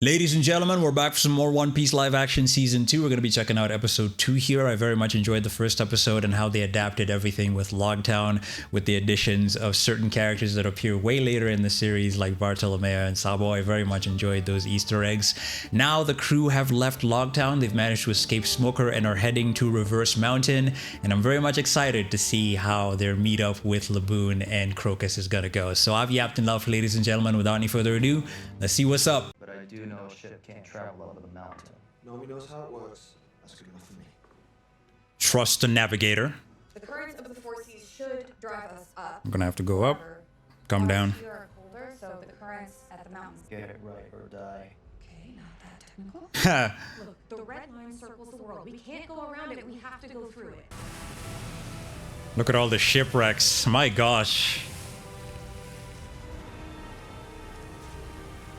Ladies and gentlemen, we're back for some more One Piece live action season 2. We're going to be checking out episode 2 here. I very much enjoyed the first episode and how they adapted everything with Logtown, with the additions of certain characters that appear way later in the series like Bartolomeo and Sabo. I very much enjoyed those Easter eggs. Now the crew have left Logtown. They've managed to escape Smoker and are heading to Reverse Mountain. And I'm very much excited to see how their meetup with Laboon and Crocus is going to go. So I've yapped enough, ladies and gentlemen. Without any further ado, let's see what's up. I do know a ship can't travel over the mountain. Nobody knows how it works. That's good enough for me. Trust the navigator. The currents of the four seas should drive us up. I'm gonna have to go up, come down. We are colder, so the currents at the mountains. Get it right or die. Okay, not that technical. Look, the red line circles the world. We can't go around it. We have to go through it. Look at all the shipwrecks. My gosh.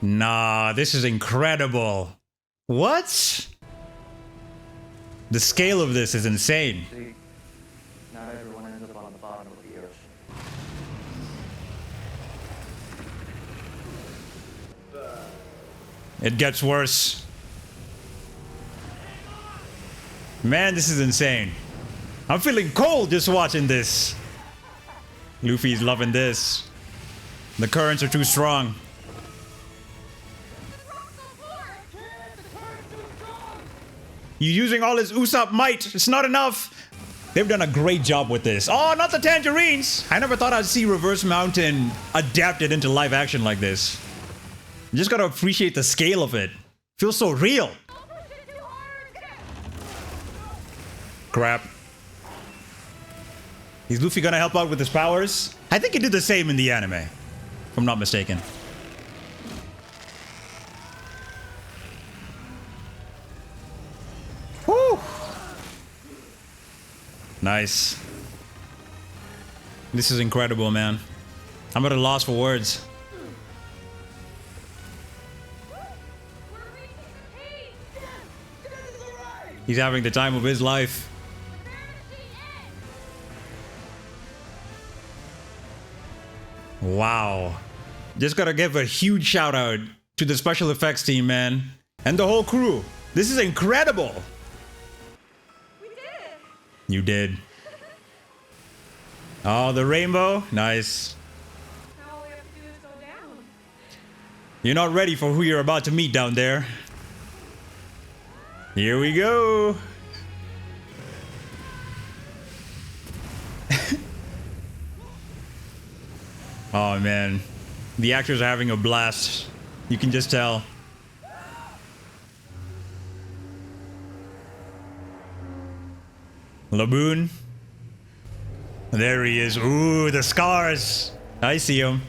Nah, this is incredible. What? The scale of this is insane. See, not everyone ends up on the bottom of the ocean. It gets worse. Man, this is insane. I'm feeling cold just watching this. Luffy's loving this. The currents are too strong. You're using all his Usopp might. It's not enough. They've done a great job with this. Oh, not the tangerines. I never thought I'd see Reverse Mountain adapted into live action like this. You just gotta appreciate the scale of it. Feels so real. Crap. Is Luffy gonna help out with his powers? I think he did the same in the anime, if I'm not mistaken. Woo! Nice. This is incredible, man. I'm at a loss for words. He's having the time of his life. Wow. Just gotta give a huge shout out to the special effects team, man. And the whole crew. This is incredible. We did it. You did. Oh, the rainbow. Nice. Now all we have to do is go down. You're not ready for who you're about to meet down there. Here we go. Oh man, the actors are having a blast. You can just tell. Laboon. There he is. Ooh, the scars. I see him.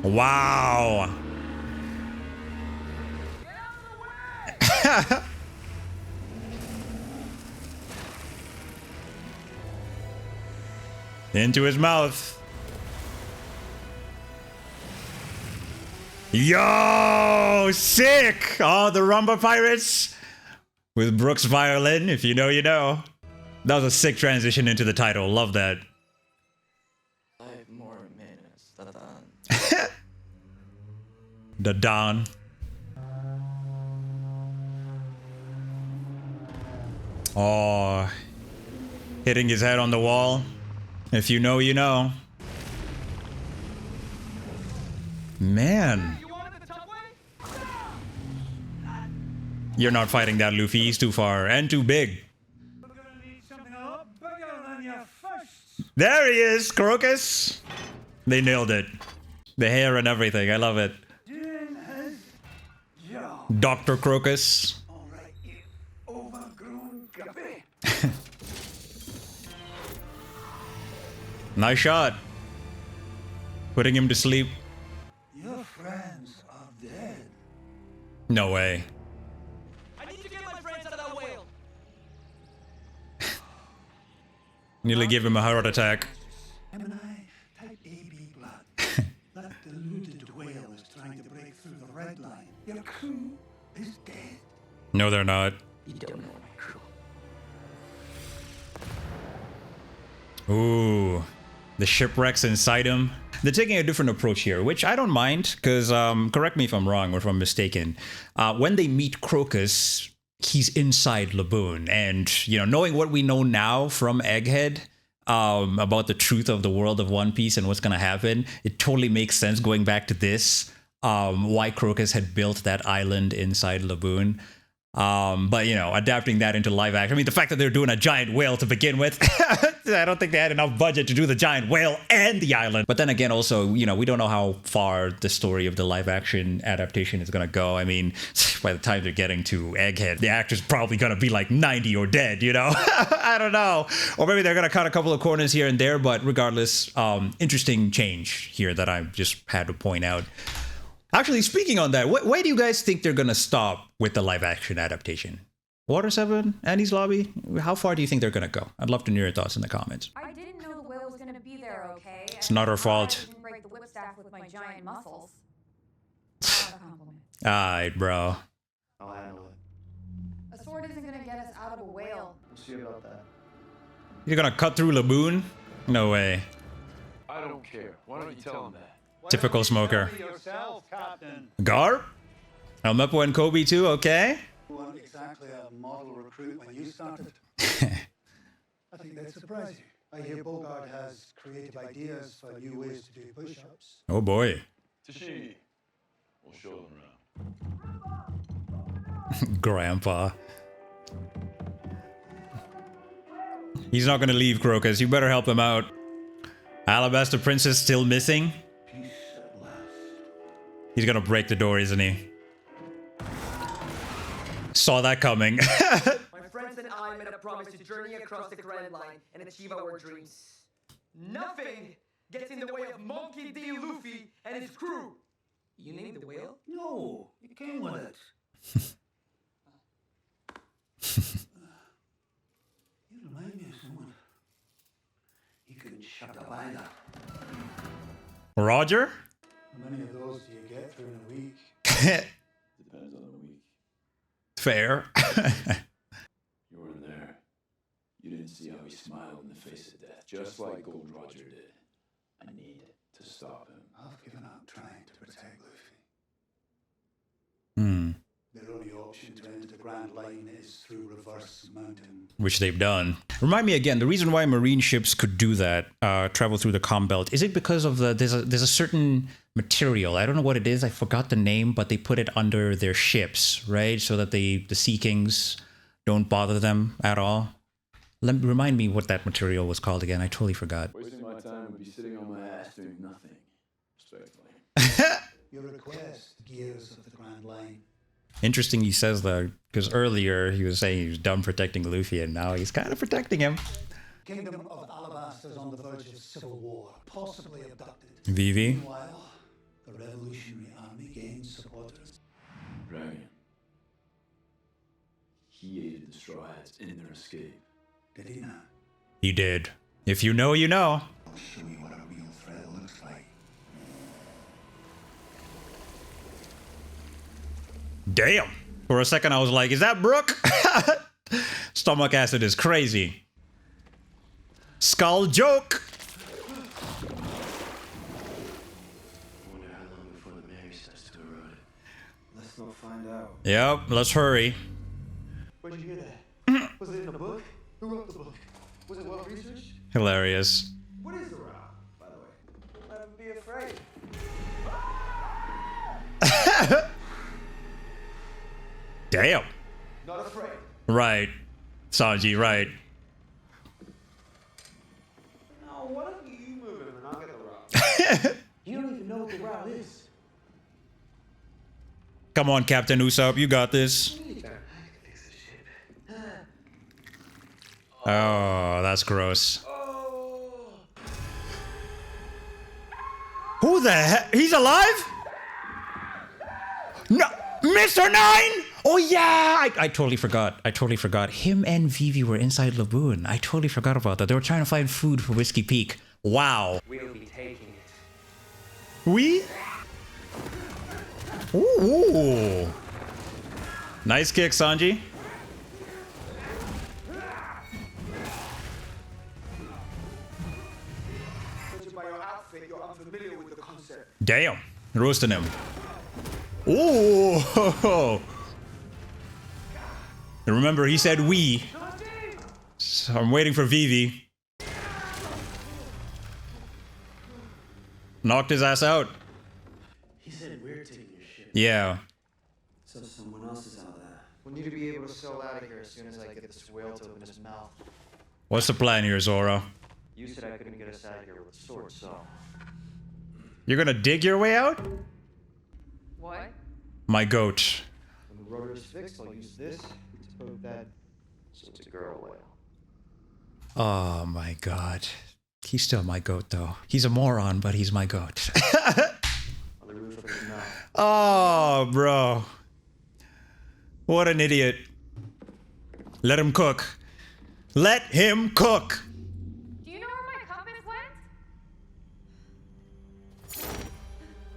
Wow. Into his mouth. Yo, sick! Oh, the Rumba Pirates with Brooks' violin. If you know, you know. That was a sick transition into the title. Love that. 5 more minutes. Ta-da. The Dawn. Oh, hitting his head on the wall. If you know, you know. Man. You're not fighting that, Luffy. He's too far and too big. There he is, Crocus. They nailed it. The hair and everything. I love it. Dr. Crocus. Nice shot. Putting him to sleep. Your friends are dead. No way. I need to get my friends out of that whale. Nearly give him a heart attack. Gemini, type AB blood. That deluded whale is trying to break through the red line. Your crew is dead. No, they're not. You don't know my crew. Ooh. The shipwrecks inside him. They're taking a different approach here, which I don't mind, because correct me if I'm wrong or if I'm mistaken. When they meet Crocus, he's inside Laboon, and you know, knowing what we know now from Egghead about the truth of the world of One Piece and what's gonna happen, it totally makes sense going back to this. Why Crocus had built that island inside Laboon. But you know, adapting that into live action. I mean, the fact that they're doing a giant whale to begin with, I don't think they had enough budget to do the giant whale and the island. But then again, also, you know, we don't know how far the story of the live action adaptation is gonna go. I mean, by the time they're getting to Egghead, the actor's probably gonna be like 90 or dead, you know? I don't know. Or maybe they're gonna cut a couple of corners here and there, but regardless, interesting change here that I just had to point out. Actually, speaking on that, why do you guys think they're gonna stop with the live action adaptation? Water 7, Annie's Lobby? How far do you think they're gonna go? I'd love to hear your thoughts in the comments. I didn't know the whale was gonna be there, okay? It's not her fault. I didn't break the whip staff with my giant muscles. Not a compliment. Alright, bro. I'll handle it. A sword isn't gonna get us out of a whale. We'll see about that. You're gonna cut through Laboon? No way. I don't care. Why don't you tell him that? Typical smoker. Yourself, Captain. Gar? El Mepo and Kobe too, okay? You weren't exactly a model recruit when you started. I think that'd surprise you. I hear Bogart has creative ideas for new ways to do push-ups. Oh boy. Tashini. We'll show them around. Grandpa. He's not gonna leave, Crocus. You better help him out. Alabaster Princess still missing? Peace at last. He's gonna break the door, isn't he? Saw that coming. My friends and I made a promise to journey across the Grand Line and achieve our dreams. Nothing gets in the way of Monkey D. Luffy and his crew. You named the whale? No, you came with it. You remind me of someone. He couldn't shut up either. Roger? How many of those do you get through in a week? Depends on the week. Fair. You weren't there. You didn't see how he smiled in the face of death, just like Gold Roger did. I need to stop him. I've given up trying to protect Luffy. Hmm. Their only option to enter the Grand Line is through Reverse Mountain. Which they've done. Remind me again, the reason why marine ships could do that, travel through the calm belt, is it because of there's a certain material, I don't know what it is, I forgot the name, but they put it under their ships, right? So that the Sea Kings don't bother them at all. Remind me what that material was called again, I totally forgot. Wasting my time would be sitting on my ass doing nothing. Respectfully. Your request, gears of the Grand Line. Interesting he says that, because earlier he was saying he was done protecting Luffy, and now he's kind of protecting him. Kingdom of Alabasta is on the verge of civil war, possibly abducted. Vivi? Meanwhile, the Revolutionary Army gains supporters. Dragon. He aided the Straw Hats in their escape. Did he not? He did. If you know, you know. I'll show you what a real threat looks like. Damn. For a second I was like, is that Brooke? Stomach acid is crazy. Skull joke. I wonder how long before the Mary starts to erode it. Let's not find out. Yep, let's hurry. Where'd you hear that? Was it in a book? Who wrote the book? Was it well researched? Hilarious. What is the route, by the way? Let him be afraid. Damn. Not afraid. Right. Sanji, right. Now, why don't you move him and I'll get the route? You don't even know what the route is. Come on, Captain Usopp, you got this. I can fix this ship. Oh, that's gross. Oh! Who the heck? He's alive? No, Mr. Nine! Oh yeah, I totally forgot. I totally forgot. Him and Vivi were inside Laboon. I totally forgot about that. They were trying to find food for Whiskey Peak. Wow. We'll be taking it. We? Ooh. Nice kick, Sanji. Damn. Roasting him. Ooh. Remember, he said we. So I'm waiting for Vivi. Knocked his ass out. He said we're taking your ship. Yeah. So someone else is out there. We need to be able to sail out of here as soon as I get this whale to open his mouth. What's the plan here, Zoro? You said I couldn't get us out of here with a sword, so... You're gonna dig your way out? What? My goat. When the rotor is fixed, I'll use this to poke that. So it's a girl whale. Oh my god. He's still my goat, though. He's a moron, but he's my goat. On the roof of his mouth. Oh, bro. What an idiot. Let him cook. Let him cook. Do you know where my compass went?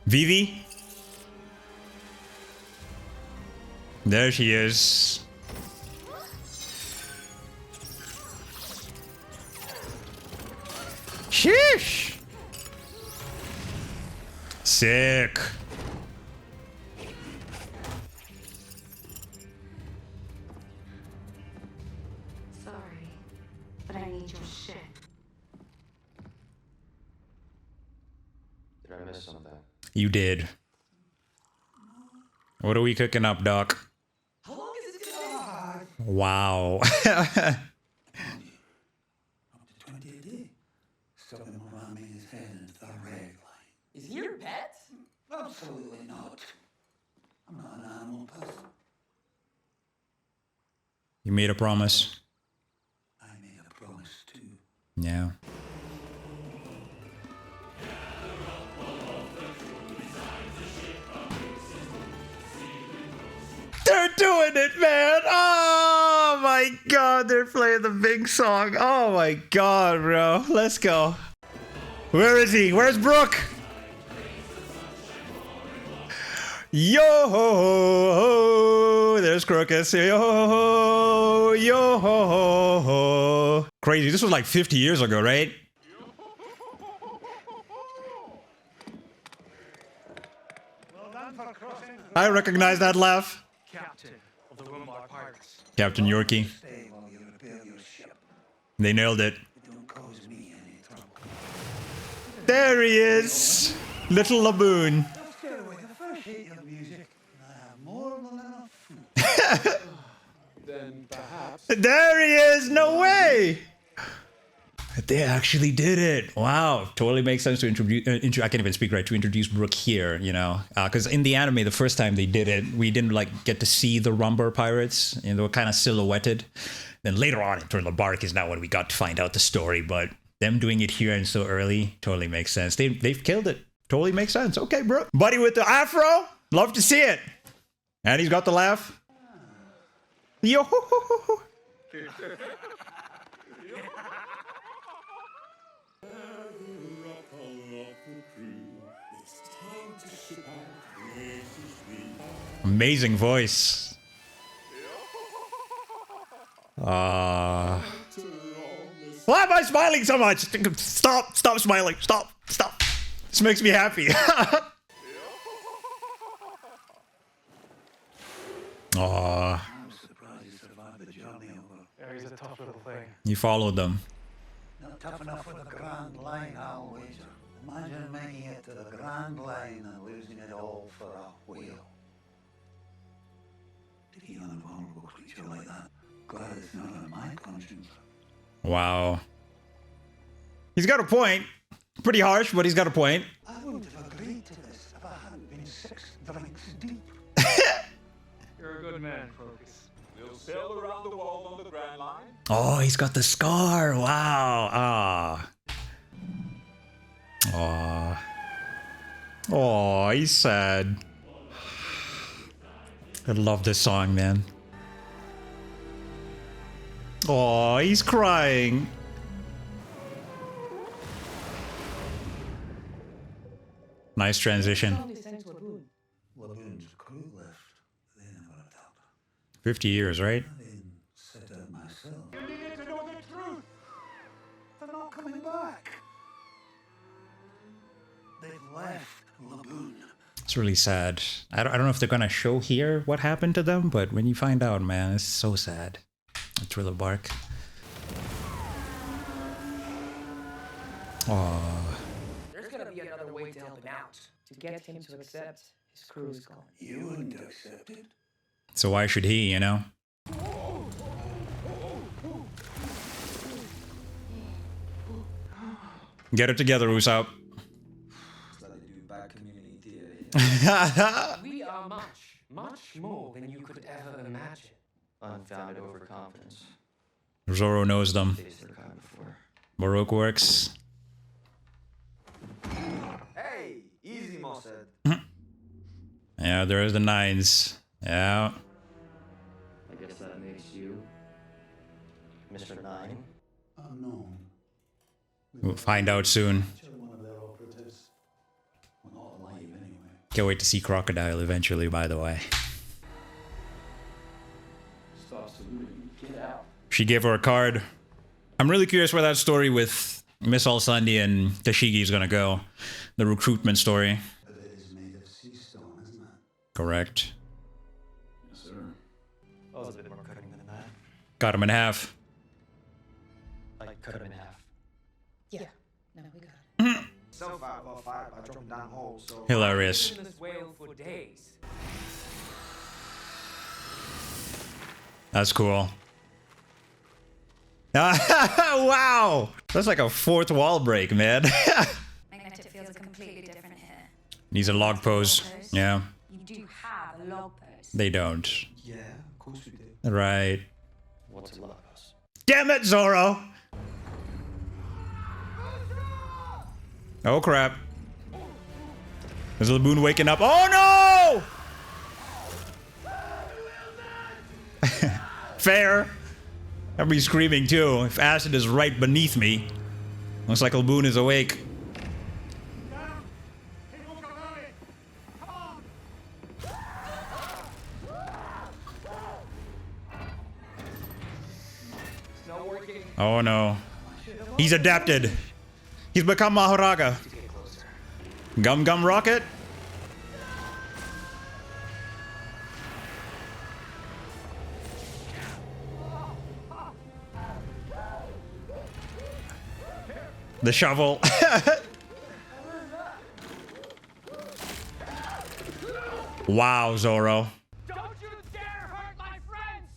Vivi? There she is. Sheesh. Sick. Sorry, but I need your shit. Did I miss something? You did. What are we cooking up, Doc? How long is this gonna take? Wow. Up to 20 a day. Stop him ramming his head into the rag line. Is he your pet? Absolutely not. I'm not an animal person. You made a promise. I made a promise too. Yeah. They're doing it, man! Oh my god, they're playing the big song. Oh my god, bro. Let's go. Where is he? Where's Brooke? Yo, there's Crocus. Yo, yo. Crazy. This was like 50 years ago, right? Well done for crossing. I recognize that laugh. Captain of the Rumba Pirates. Captain Yorkie. Stay while you repair your ship. They nailed it. Don't cause me any trouble. There he is. Little Laboon. Let's get away the first hit your music. I have more than enough food. Then perhaps There he is. No way. They actually did it. Wow. Totally makes sense to introduce, I can't even speak right, to introduce Brooke here, you know. Because in the anime, the first time they did it, we didn't like get to see the Rumba Pirates. And they were kind of silhouetted. Then later on in Turn the Bark is now when we got to find out the story. But them doing it here and so early totally makes sense. They've killed it. Totally makes sense. Okay, Brooke. Buddy with the afro. Love to see it. And he's got the laugh. Yo ho ho ho ho. Amazing voice. Why am I smiling so much? Stop smiling. Stop. This makes me happy. Aww. I'm surprised you survived the journey over. yeah, he's a tough little thing. You followed them. Not tough enough for the Grand Line, I'll wager. Imagine making it to the Grand Line and losing it all for a whale. To kill an vulnerable creature like that. Glad it's not on my conscience. Wow. He's got a point. Pretty harsh, but he's got a point. I wouldn't have agreed to this if I hadn't been 6 drinks deep. You're a good man, Crocus. We'll sail around the world on the Grand Line. Oh, he's got the scar. Wow. Oh, he's sad. I love this song, man. Oh, he's crying. Nice transition. Laboon's crew left. They never attacked. 50 years, right? I didn't set out myself. You needed to know the truth. They're not coming back. They've left Laboon. It's really sad. I don't know if they're gonna show here what happened to them, but when you find out, man, it's so sad. A Thriller bark. Oh, There's gonna be another way to help him out. To get him to accept his crew is gone. You wouldn't accept it. so why should he? You know? Get it together, Usopp. We are much more than you could ever imagine. Unfounded overconfidence. Zoro knows them. Faced their kind before. Baroque works. Hey, easy, Mo said. Yeah, there's the 9s. Yeah. I guess that makes you Mr. 9. Unknown. We'll find out soon. Kill one of their operatives. Well, not alive anyway. Can't wait to see Crocodile eventually, by the way. Stop saluting. Get out. She gave her a card. I'm really curious where that story with Miss All Sunday and Tashigi is gonna go. The recruitment story. But it is made of sea stone, isn't it? Correct. Yes, sir. I was a bit more cutting than that. Got him in half. I cut him in half. Yeah. No, we got it. So far, well, fire by dropping down holes, so... Hilarious. Been in this whale for days. That's cool. Wow! That's like a fourth wall break, man. Magnetic feels a completely different here. Needs a log pose. Yeah. You do have a log pose. They don't. Yeah, of course we do. Right. What's a lot of us? Damn it, Zoro! Oh crap. There's Laboon waking up. Oh no! Fair. I'll be screaming too if acid is right beneath me. Looks like Laboon is awake. It's not working. Oh no. He's adapted. He's become Mahoraga. Gum Gum Rocket? The shovel. Wow, Zoro. Don't you dare hurt my friends!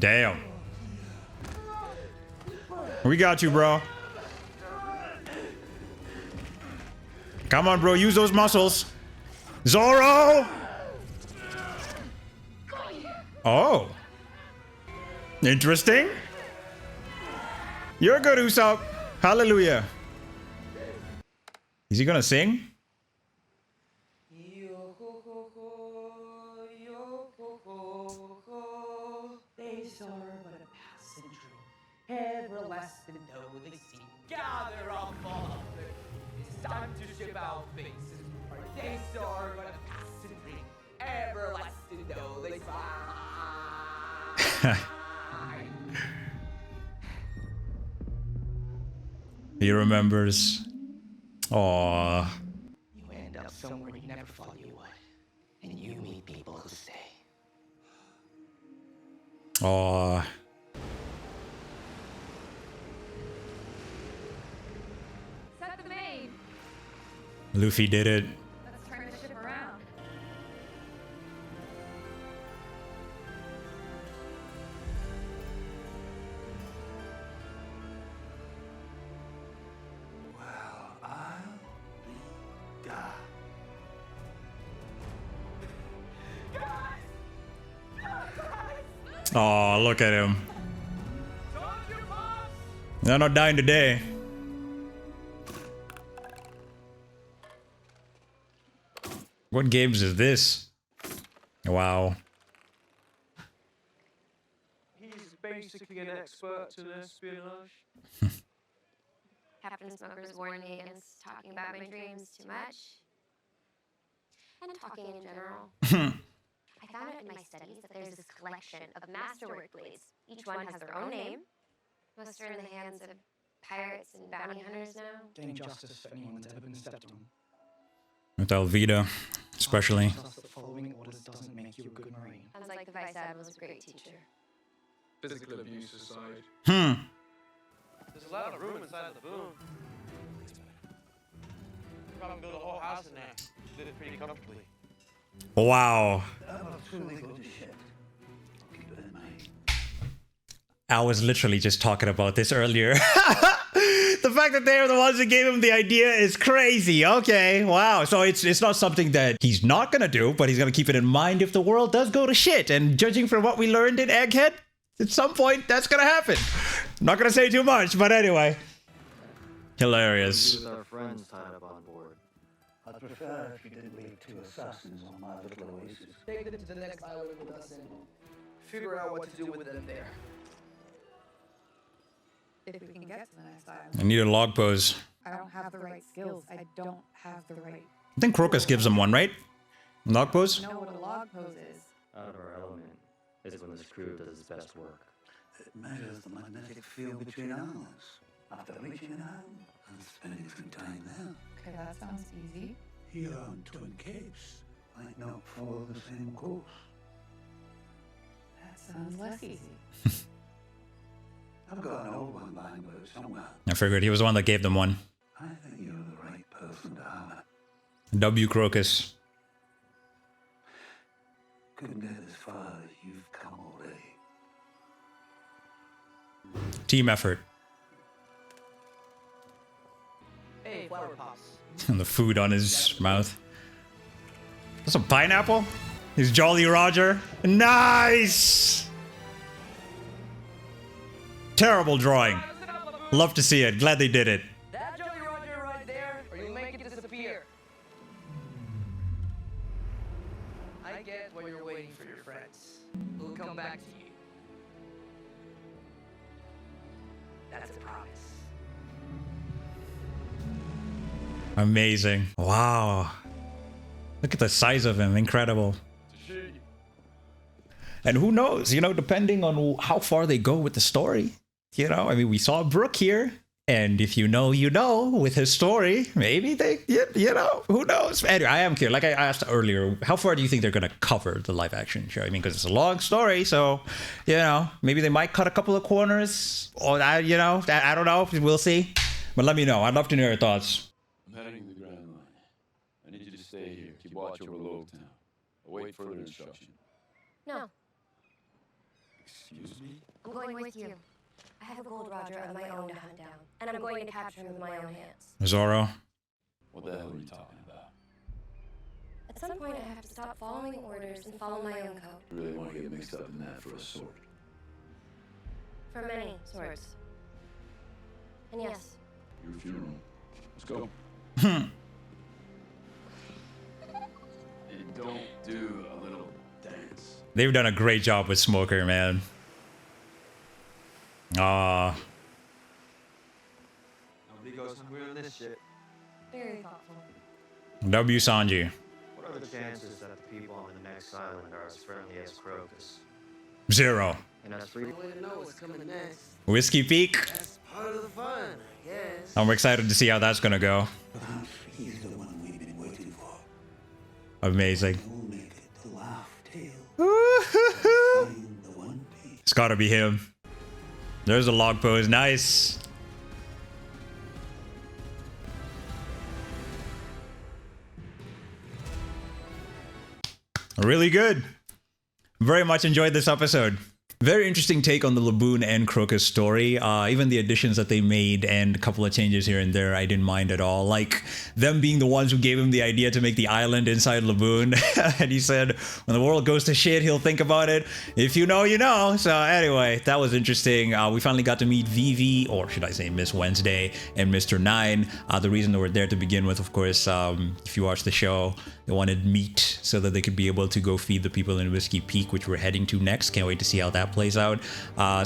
Damn. We got you, bro. Come on, bro. Use those muscles. Zoro! Oh. Interesting. You're good, Usopp. Hallelujah. Is he gonna sing? They saw but a passing dream. Everlasting though they seem. Gather up all of them. It's time to ship out faces. For they saw but a passing dream. Everlasting though they sigh. He remembers. Aww. You end up somewhere you never thought you would. And you meet people who stay. Aww. Set the main. Luffy did it. Let's turn the ship around. Well, I'll be darned. Aw, look at him. They're not dying today. What games is this? Wow. He's basically an expert in espionage. Captain Smoker's warned me against talking about my dreams too much. And talking in general. I found out in my studies that there's this collection of masterwork blades. Each one has their own name. Most are in the hands of pirates and bounty hunters now. Gain justice for anyone that's ever been stepped on. With Alvida, especially. Following orders doesn't make you a good Marine. Sounds like the Vice Admiral's a great teacher. Physical abuse aside. There's a lot of room inside the Laboon. Probably build a whole house in there. Did it pretty comfortably. Wow. I'm not truly going to shit. Keep it in mind. I was literally just talking about this earlier. The fact that they're the ones that gave him the idea is crazy. Okay, wow. So it's not something that he's not gonna do, but he's gonna keep it in mind if the world does go to shit. And judging from what we learned in Egghead, at some point that's gonna happen. I'm not gonna say too much, but anyway. Hilarious. With our friends tied up on board. I'd prefer if you didn't leave 2 assassins on my little oasis. Take them to the next island with us and figure out what to do with them there. If we can get to the next island. I need a log pose. I don't have the right skills. I don't have the right... I think Crocus gives him one, right? Log pose? I know what a log pose is. Out of our element is when this crew does its best work. It measures the magnetic field between islands. After reaching an island and spending some time there, Okay, that sounds easy. here on Twin Capes might not follow the same course. That sounds less easy. I've got an old one lying about somewhere. I figured he was the one that gave them one. I think you're the right person to have it. W. Crocus. Couldn't get as far as you've come already. Team effort. Hey, flower pops. And the food on his mouth. That's a pineapple? He's Jolly Roger. Nice! Terrible drawing. Love to see it. Glad they did it. That Jolly Roger right there, or you'll make it disappear. I get why you're waiting for your friends. We'll come back to you. That's a promise. Amazing. Wow. Look at the size of him. Incredible. And who knows, you know, depending on how far they go with the story. You know, I mean, we saw Brooke here. And if you know, with his story, maybe they, you know, who knows? Anyway, I am curious. Like I asked earlier, how far do you think they're going to cover the live action show? I mean, because it's a long story. So, you know, maybe they might cut a couple of corners. Or, I don't know. We'll see. But let me know. I'd love to know your thoughts. I'm heading to the Grand Line. I need you to stay here. Keep watch over Logtown. Await further instruction. No, Excuse me? I'm going with you. I have a Gold Roger of my own to hunt down, and I'm going to capture him with my own hands. Zoro. What the hell are you talking about? At some point, I have to stop following orders and follow my own code. You really want to get mixed up in that for a sword? For many sorts. And yes, Your funeral. Let's go. And don't do a little dance. They've done a great job with Smoker, man. Nobody goes hungry on this shit. Very thoughtful. W. Sanji. What are the chances that the people on the next island are as friendly as Crocus? 0. And us 3? Way to know what's coming next. Whiskey Peak. That's part of the fun, I guess. I'm excited to see how that's gonna go. Perhaps he's the one we've been waiting for. Amazing. We'll make it the laugh tale. Find the one piece. It's gotta be him. There's a log pose. Nice. Really good. Very much enjoyed this episode. Very interesting take on the Laboon and Crocus story. Even the additions that they made and a couple of changes here and there, I didn't mind at all. Like them being the ones who gave him the idea to make the island inside Laboon. And he said, when the world goes to shit, he'll think about it. If you know, you know. So anyway, that was interesting. We finally got to meet Vivi, or should I say Miss Wednesday, and Mr. 9. The reason they were there to begin with, of course, if you watch the show, they wanted meat so that they could be able to go feed the people in Whiskey Peak, which we're heading to next. Can't wait to see how that that plays out.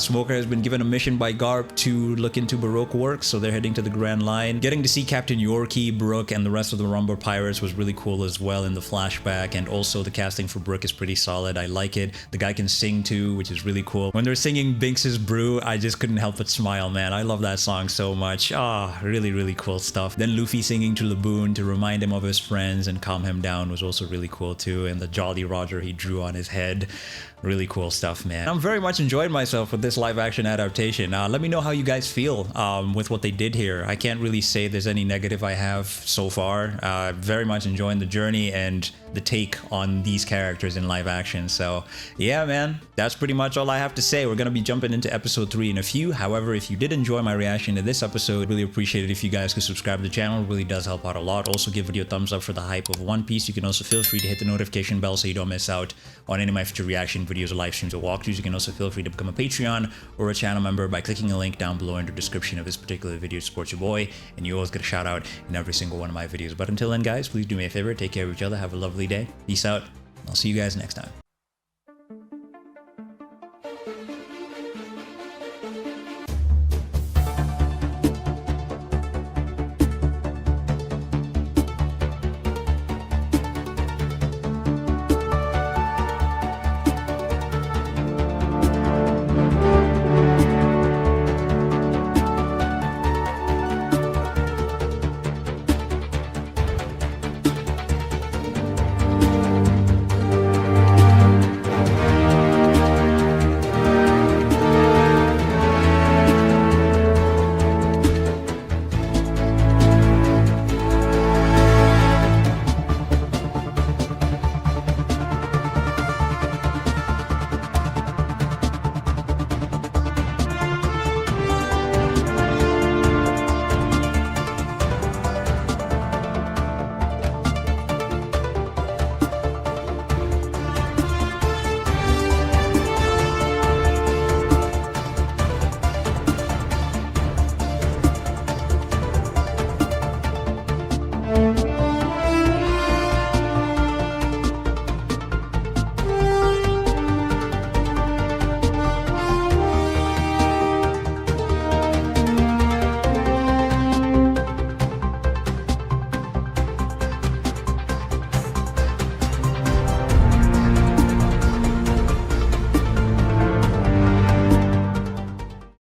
Smoker has been given a mission by Garp to look into Baroque works, so they're heading to the Grand Line. Getting to see Captain Yorkie, Brook, and the rest of the Rumba Pirates was really cool as well in the flashback, and also the casting for Brook is pretty solid. I like it. The guy can sing too, which is really cool. When they're singing Binks's Brew, I just couldn't help but smile, man. I love that song so much. Really, really cool stuff. Then Luffy singing to Laboon to remind him of his friends and calm him down was also really cool too, and the Jolly Roger he drew on his head. Really cool stuff, man. I'm very much enjoying myself with this live action adaptation. Let me know how you guys feel with what they did here. I can't really say there's any negative I have so far. Very much enjoying the journey and the take on these characters in live action. So yeah, man, that's pretty much all I have to say. We're gonna be jumping into episode 3 in a few. However, if you did enjoy my reaction to this episode, really appreciate it if you guys could subscribe to the channel. It really does help out a lot. Also give video a thumbs up for the hype of One Piece. You can also feel free to hit the notification bell so you don't miss out on any of my future reaction videos or live streams or walkthroughs. You can also feel free to become a Patreon or a channel member by clicking a link down below in the description of this particular video to support your boy, and you always get a shout out in every single one of my videos. But until then, guys, please do me a favor, take care of each other, have a lovely day, peace out, I'll see you guys next time.